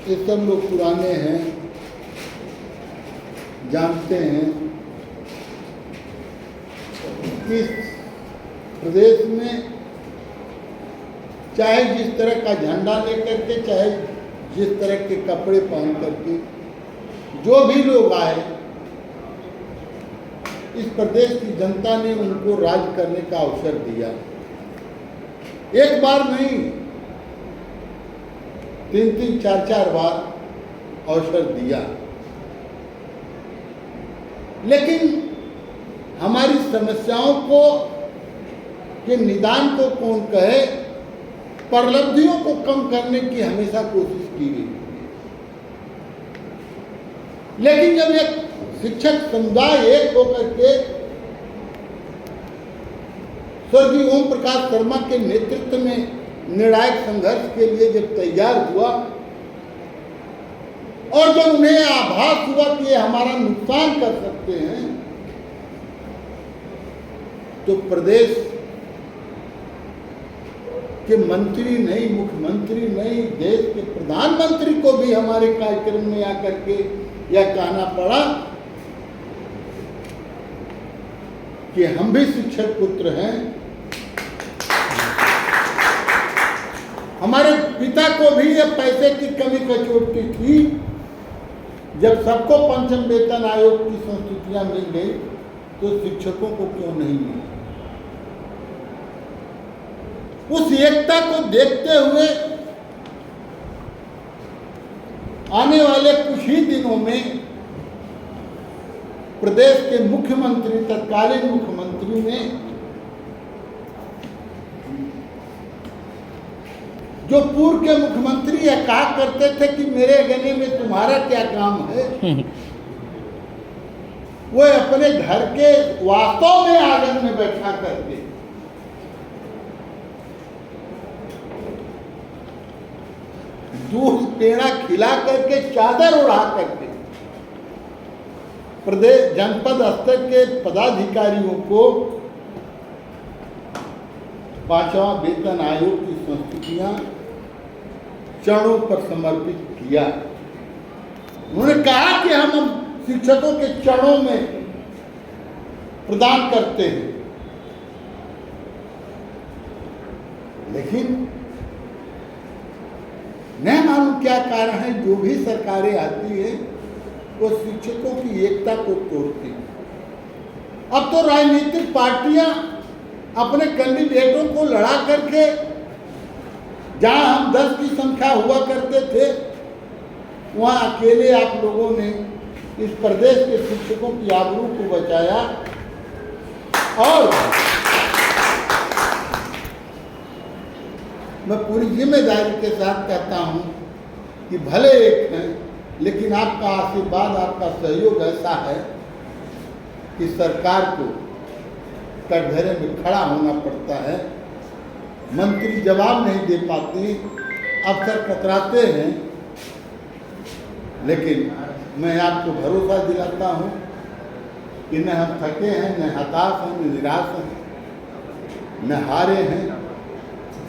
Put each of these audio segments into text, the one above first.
ये सब लोग पुराने हैं, जानते हैं कि प्रदेश में चाहे जिस तरह का झंडा लेकर के, चाहे जिस तरह के कपड़े पहन करके जो भी लोग आए, इस प्रदेश की जनता ने उनको राज करने का अवसर दिया। एक बार नहीं, 3-3, 4-4 बार अवसर दिया। लेकिन हमारी समस्याओं को के निदान को कौन कहे, उपलब्धियों को कम करने की हमेशा कोशिश की गई। लेकिन जब एक शिक्षक समुदाय एक होकर के स्वर्गीय ओम प्रकाश शर्मा के नेतृत्व में निर्णायक संघर्ष के लिए जब तैयार हुआ और जब उन्हें आभास हुआ कि ये हमारा नुकसान कर सकते हैं, तो प्रदेश के मंत्री नहीं, मुख्यमंत्री नहीं, देश के प्रधानमंत्री को भी हमारे कार्यक्रम में आकर के यह कहना पड़ा कि हम भी शिक्षक पुत्र हैं। हमारे पिता को भी यह पैसे की कमी कचोटती थी। जब सबको पंचम वेतन आयोग की संस्तुतियां मिल गई तो शिक्षकों को क्यों नहीं मिली? उस एकता को देखते हुए आने वाले कुछ ही दिनों में प्रदेश के मुख्यमंत्री, तत्कालीन मुख्यमंत्री ने जो पूर्व के मुख्यमंत्री यह कहा करते थे कि मेरे गले में तुम्हारा क्या काम है, वो अपने घर के वास्तव में आंगन में बैठा करके दूध पेड़ा खिला करके, चादर उड़ा करके प्रदेश जनपद स्तर के पदाधिकारियों को 5वां वेतन आयोग की संस्तुतियां चरणों पर समर्पित किया। उन्होंने कहा कि हम शिक्षकों के चरणों में प्रदान करते हैं। लेकिन नहीं मालूम क्या कारण है, जो भी सरकारें आती है वो शिक्षकों की एकता को तोड़ती है। अब तो राजनीतिक पार्टियां अपने कैंडिडेटों को लड़ा करके, जहां हम 10 की संख्या हुआ करते थे, वहां अकेले आप लोगों ने इस प्रदेश के शिक्षकों की आबरू को बचाया। और मैं पूरी जिम्मेदारी के साथ कहता हूं कि भले एक हैं, लेकिन आपका आशीर्वाद, आपका सहयोग ऐसा है कि सरकार को कटघरे में खड़ा होना पड़ता है। मंत्री जवाब नहीं दे पाते, अफसर कतराते हैं, लेकिन मैं आपको भरोसा दिलाता हूं कि न हम थके हैं, न हताश हैं, न निराश हैं, न हारे हैं।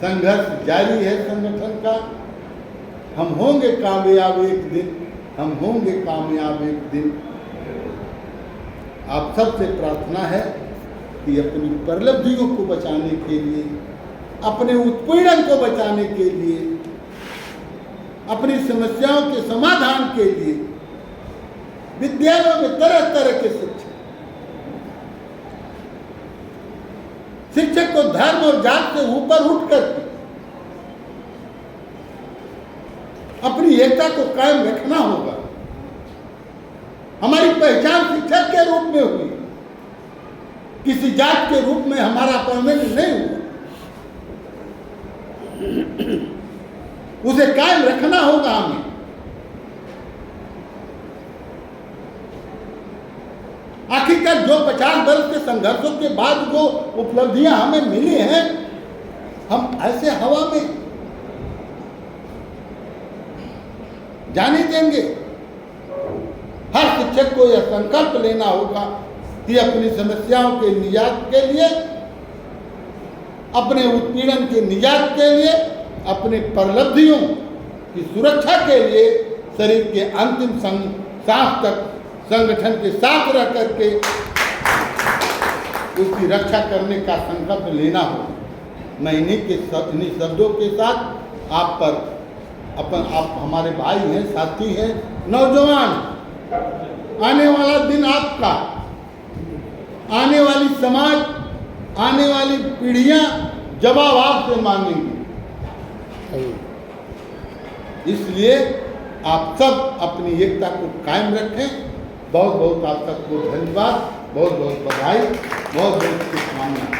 संघर्ष जारी है संगठन का। हम होंगे कामयाब एक दिन, हम होंगे कामयाब एक दिन। आप सबसे प्रार्थना है कि अपनी उपलब्धियों को बचाने के लिए, अपने उत्पीड़न को बचाने के लिए, अपनी समस्याओं के समाधान के लिए विद्यालयों में तरह तरह के शिक्षक को धर्म और जात से ऊपर उठकर अपनी एकता को कायम रखना होगा। हमारी पहचान शिक्षक के रूप में हुई, किसी जात के रूप में हमारा परमेंट नहीं हुआ। उसे कायम रखना होगा हमें। आखिरकार जो 50 वर्ष के संघर्षों के बाद जो उपलब्धियां हमें मिली हैं, हम ऐसे हवा में जाने देंगे? हर शिक्षक को यह संकल्प लेना होगा कि अपनी समस्याओं के निजात के लिए, अपने उत्पीड़न के निजात के लिए, अपने उपलब्धियों की सुरक्षा के लिए शरीर के अंतिम सांस तक संगठन के साथ रह करके उसकी रक्षा करने का संकल्प लेना हो। मैं इन्हीं शब्दों के साथ आप हमारे भाई हैं, साथी हैं, नौजवान, आने वाला दिन आपका, आने वाली समाज, आने वाली पीढ़ियां जवाब आपसे मांगेंगी। इसलिए आप सब अपनी एकता को कायम रखें। बहुत बहुत आप सबको धन्यवाद, बहुत बहुत बधाई, बहुत बहुत शुभकामनाएं।